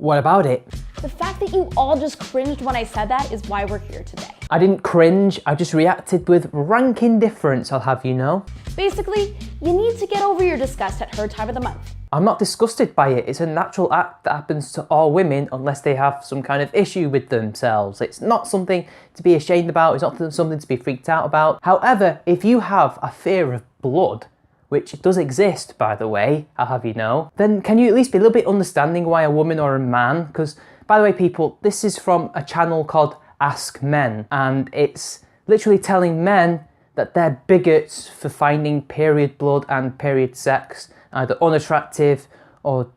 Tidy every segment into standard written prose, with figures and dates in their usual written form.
What about it? The fact that you all just cringed when I said that is why we're here today. I didn't cringe, I just reacted with rank indifference, I'll have you know. Basically, you need to get over your disgust at her time of the month. I'm not disgusted by it. It's a natural act that happens to all women unless they have some kind of issue with themselves. It's not something to be ashamed about. It's not something to be freaked out about. However, if you have a fear of blood, which does exist, by the way, I'll have you know, then can you at least be a little bit understanding why a woman or a man, because by the way people, this is from a channel called Ask Men, and it's literally telling men that they're bigots for finding period blood and period sex either unattractive or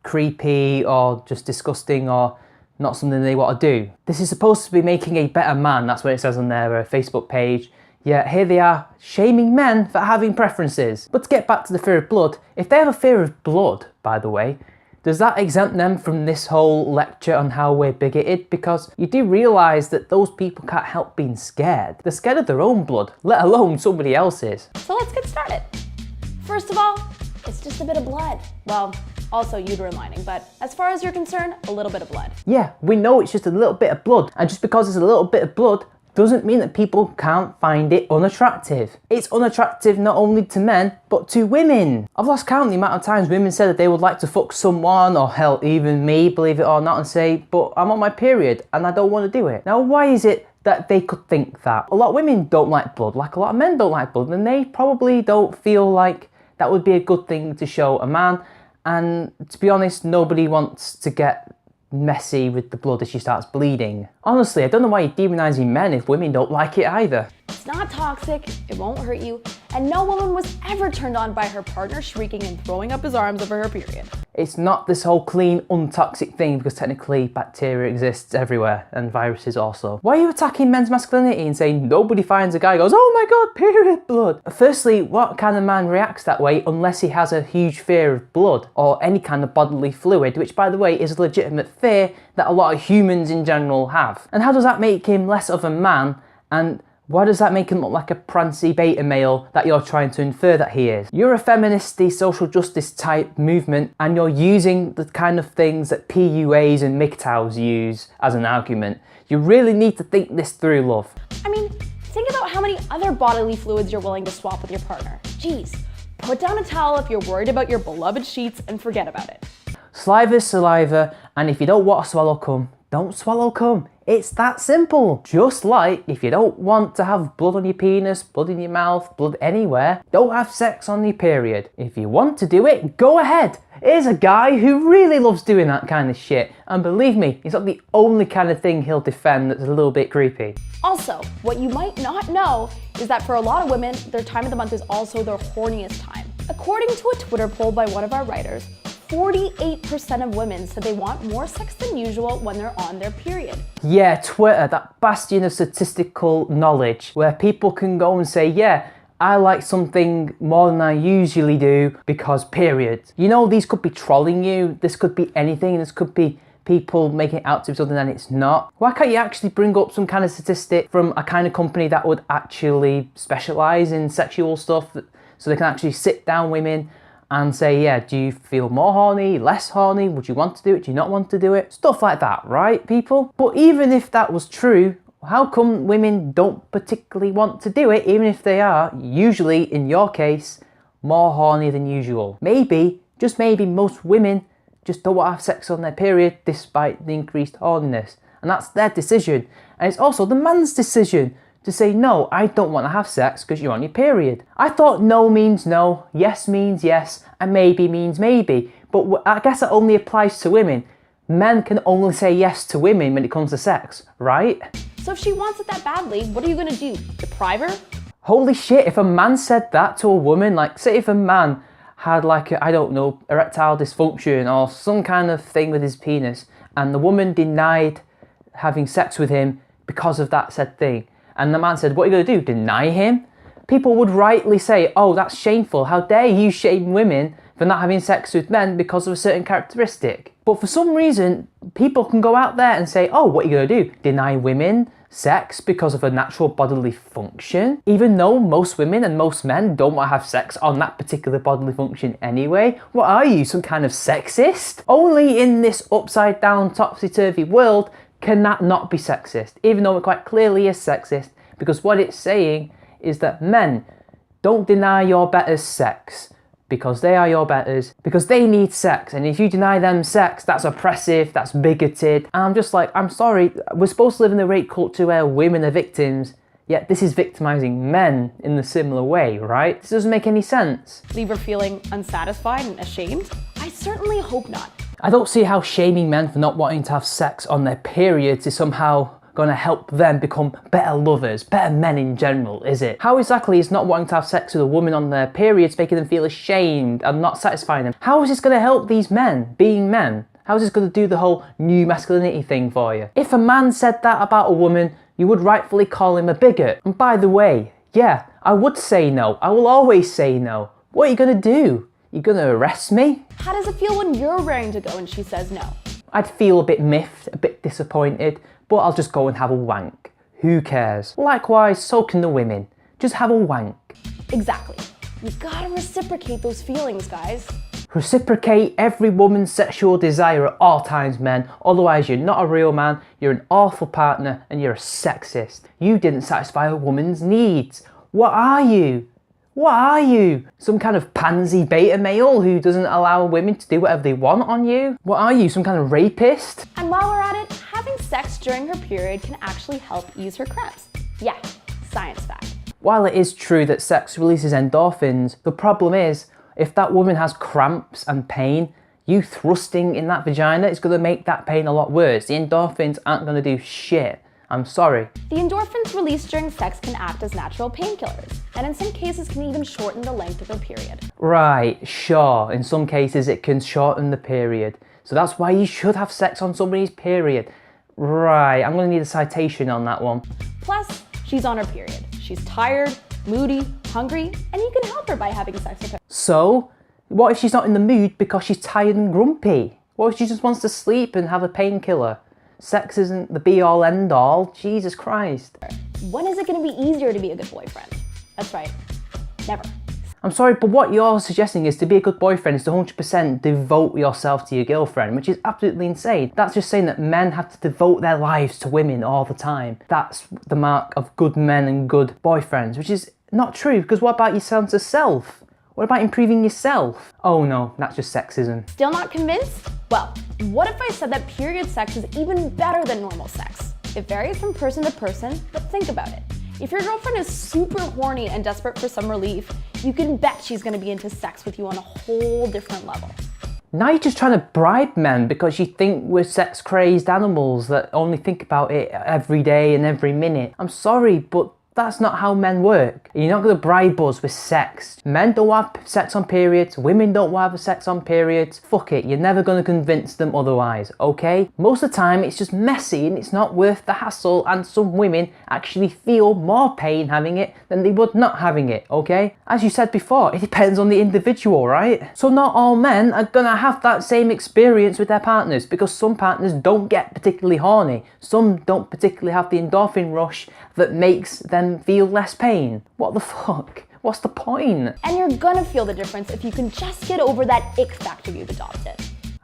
creepy or just disgusting or not something they want to do. This is supposed to be making a better man, that's what it says on their Facebook page. Yet here they are shaming men for having preferences. But to get back to the fear of blood, if they have a fear of blood, by the way, does that exempt them from this whole lecture on how we're bigoted? Because you do realise that those people can't help being scared. They're scared of their own blood, let alone somebody else's. So let's get started. First of all, it's just a bit of blood. Well, also uterine lining, but as far as you're concerned, a little bit of blood. Yeah, we know it's just a little bit of blood, and just because it's a little bit of blood doesn't mean that people can't find it unattractive. It's unattractive not only to men, but to women. I've lost count the amount of times women said that they would like to fuck someone, or hell, even me, believe it or not, and say, but I'm on my period and I don't want to do it. Now, why is it that they could think that? A lot of women don't like blood, like a lot of men don't like blood, and they probably don't feel like that would be a good thing to show a man. And to be honest, nobody wants to get messy with the blood as she starts bleeding. Honestly, I don't know why you're demonising men if women don't like it either. It's not toxic, it won't hurt you, and no woman was ever turned on by her partner shrieking and throwing up his arms over her period. It's not this whole clean, untoxic thing because technically bacteria exists everywhere and viruses also. Why are you attacking men's masculinity and saying nobody finds a guy who goes, oh my god, period blood? Firstly, what kind of man reacts that way unless he has a huge fear of blood or any kind of bodily fluid, which by the way is a legitimate fear that a lot of humans in general have. And how does that make him less of a man, and why does that make him look like a prancy beta male that you're trying to infer that he is? You're a feministy, social justice type movement, and you're using the kind of things that PUAs and MGTOWs use as an argument. You really need to think this through, love. I mean, think about how many other bodily fluids you're willing to swap with your partner. Jeez, put down a towel if you're worried about your beloved sheets and forget about it. Saliva's saliva, and if you don't want to swallow cum, don't swallow cum. It's that simple. Just like if you don't want to have blood on your penis, blood in your mouth, blood anywhere, don't have sex on your period. If you want to do it, go ahead. Here's a guy who really loves doing that kind of shit. And believe me, it's not the only kind of thing he'll defend that's a little bit creepy. Also, what you might not know is that for a lot of women, their time of the month is also their horniest time. According to a Twitter poll by one of our writers, 48% of women said they want more sex than usual when they're on their period. Yeah, Twitter, that bastion of statistical knowledge where people can go and say, yeah, I like something more than I usually do because period. You know, these could be trolling you, this could be anything, this could be people making it out to be something that it's not. Why can't you actually bring up some kind of statistic from a kind of company that would actually specialise in sexual stuff so they can actually sit down women and say, yeah, do you feel more horny, less horny? Would you want to do it? Do you not want to do it? Stuff like that, right, people? But even if that was true, how come women don't particularly want to do it, even if they are, usually, in your case, more horny than usual? Maybe, just maybe, most women just don't want to have sex on their period despite the increased horniness. And that's their decision. And it's also the man's decision to say, no, I don't want to have sex because you're on your period. I thought no means no, yes means yes, and maybe means maybe. But I guess that only applies to women. Men can only say yes to women when it comes to sex, right? So if she wants it that badly, what are you gonna do? Deprive her? Holy shit, if a man said that to a woman, like say if a man had like, I don't know, erectile dysfunction or some kind of thing with his penis, and the woman denied having sex with him because of that said thing, and the man said, what are you going to do, deny him? People would rightly say, oh, that's shameful. How dare you shame women for not having sex with men because of a certain characteristic? But for some reason, people can go out there and say, oh, what are you going to do? Deny women sex because of a natural bodily function? Even though most women and most men don't want to have sex on that particular bodily function anyway? What are you, some kind of sexist? Only in this upside down, topsy-turvy world can that not be sexist, even though it quite clearly is sexist, because what it's saying is that men, don't deny your betters sex, because they are your betters, because they need sex, and if you deny them sex, that's oppressive, that's bigoted. And I'm just like, I'm sorry, we're supposed to live in a rape culture where women are victims, yet this is victimizing men in a similar way, right? This doesn't make any sense. Leave her feeling unsatisfied and ashamed? I certainly hope not. I don't see how shaming men for not wanting to have sex on their periods is somehow going to help them become better lovers, better men in general, is it? How exactly is not wanting to have sex with a woman on their periods making them feel ashamed and not satisfying them? How is this going to help these men being men? How is this going to do the whole new masculinity thing for you? If a man said that about a woman, you would rightfully call him a bigot. And by the way, yeah, I would say no. I will always say no. What are you going to do? You going to arrest me? How does it feel when you're raring to go and she says no? I'd feel a bit miffed, a bit disappointed, but I'll just go and have a wank. Who cares? Likewise, so can the women. Just have a wank. Exactly. You gotta reciprocate those feelings, guys. Reciprocate every woman's sexual desire at all times, men. Otherwise, you're not a real man, you're an awful partner, and you're a sexist. You didn't satisfy a woman's needs. What are you? What are you? Some kind of pansy beta male who doesn't allow women to do whatever they want on you? What are you, some kind of rapist? And while we're at it, having sex during her period can actually help ease her cramps. Yeah, science fact. While it is true that sex releases endorphins, the problem is, if that woman has cramps and pain, you thrusting in that vagina is going to make that pain a lot worse. The endorphins aren't going to do shit. I'm sorry. The endorphins released during sex can act as natural painkillers, and in some cases can even shorten the length of her period. Right, sure. In some cases it can shorten the period. So that's why you should have sex on somebody's period. Right, I'm going to need a citation on that one. Plus, she's on her period. She's tired, moody, hungry, and you can help her by having sex with her. So, what if she's not in the mood because she's tired and grumpy? What if she just wants to sleep and have a painkiller? Sex isn't the be-all, end-all. Jesus Christ. When is it going to be easier to be a good boyfriend? That's right, never. I'm sorry, but what you're suggesting is to be a good boyfriend is to 100% devote yourself to your girlfriend, which is absolutely insane. That's just saying that men have to devote their lives to women all the time. That's the mark of good men and good boyfriends, which is not true, because what about your sense of self? What about improving yourself? Oh no, that's just sexism. Still not convinced? Well, what if I said that period sex is even better than normal sex? It varies from person to person, but think about it. If your girlfriend is super horny and desperate for some relief, you can bet she's gonna be into sex with you on a whole different level. Now you're just trying to bribe men because you think we're sex-crazed animals that only think about it every day and every minute. I'm sorry, but that's not how men work. You're not going to bribe us with sex. Men don't have sex on periods, women don't have sex on periods. Fuck it, you're never going to convince them otherwise, okay? Most of the time it's just messy and it's not worth the hassle, and some women actually feel more pain having it than they would not having it, okay? As you said before, it depends on the individual, right? So not all men are going to have that same experience with their partners, because some partners don't get particularly horny. Some don't particularly have the endorphin rush that makes them feel less pain. What the fuck? What's the point? And you're gonna feel the difference if you can just get over that ick factor you've adopted.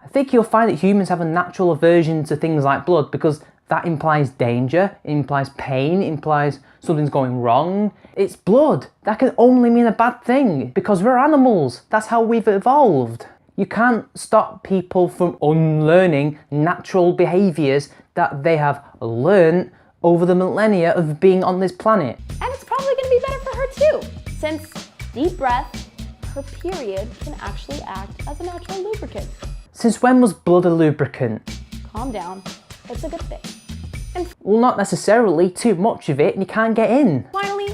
I think you'll find that humans have a natural aversion to things like blood, because that implies danger, it implies pain, it implies something's going wrong. It's blood. That can only mean a bad thing, because we're animals. That's how we've evolved. You can't stop people from unlearning natural behaviours that they have learned over the millennia of being on this planet. And it's probably gonna be better for her too, since, deep breath, her period can actually act as a natural lubricant. Since when was blood a lubricant? Calm down, it's a good thing. And well, not necessarily. Too much of it and you can't get in. finally,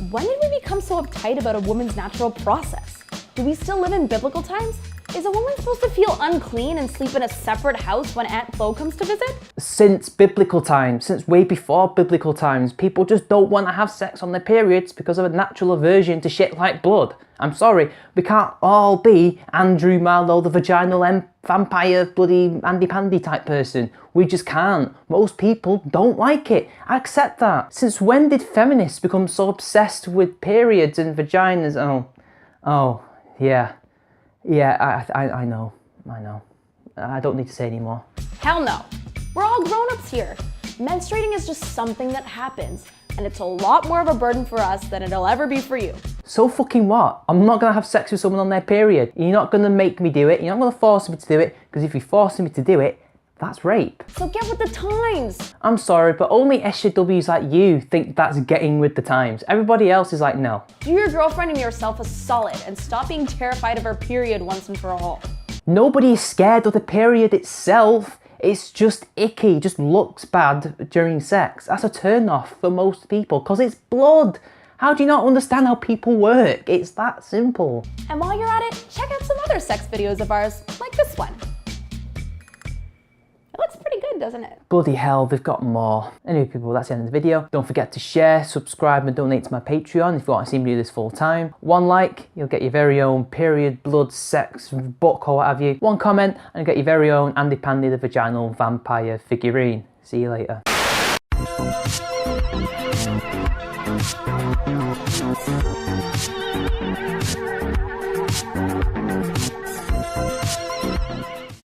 when did we become so uptight about a woman's natural process? Do we still live in biblical times? Is a woman supposed to feel unclean and sleep in a separate house when Aunt Flo comes to visit? Since biblical times, since way before biblical times, people just don't want to have sex on their periods because of a natural aversion to shit like blood. I'm sorry, we can't all be Andrew Marlowe, the vaginal vampire, bloody Andy Pandy type person. We just can't. Most people don't like it. I accept that. Since when did feminists become so obsessed with periods and vaginas? Oh, yeah. Yeah, I know. I don't need to say anymore. Hell no. We're all grown-ups here. Menstruating is just something that happens, and it's a lot more of a burden for us than it'll ever be for you. So fucking what? I'm not gonna have sex with someone on their period. You're not gonna make me do it. You're not gonna force me to do it, because if you're forcing me to do it, that's rape. So get with the times. I'm sorry, but only SJWs like you think that's getting with the times. Everybody else is like, no. Do your girlfriend and yourself a solid and stop being terrified of her period once and for all. Nobody is scared of the period itself. It's just icky, just looks bad during sex. That's a turn off for most people, because it's blood. How do you not understand how people work? It's that simple. And while you're at it, check out some other sex videos of ours, like this one. It looks pretty good, doesn't it? Bloody hell, they've got more. Anyway, people, that's the end of the video. Don't forget to share, subscribe, and donate to my Patreon if you want to see me do this full time. 1 like, you'll get your very own period, blood, sex book or what have you. 1 comment, and you'll get your very own Andy Pandy the vaginal vampire figurine. See you later.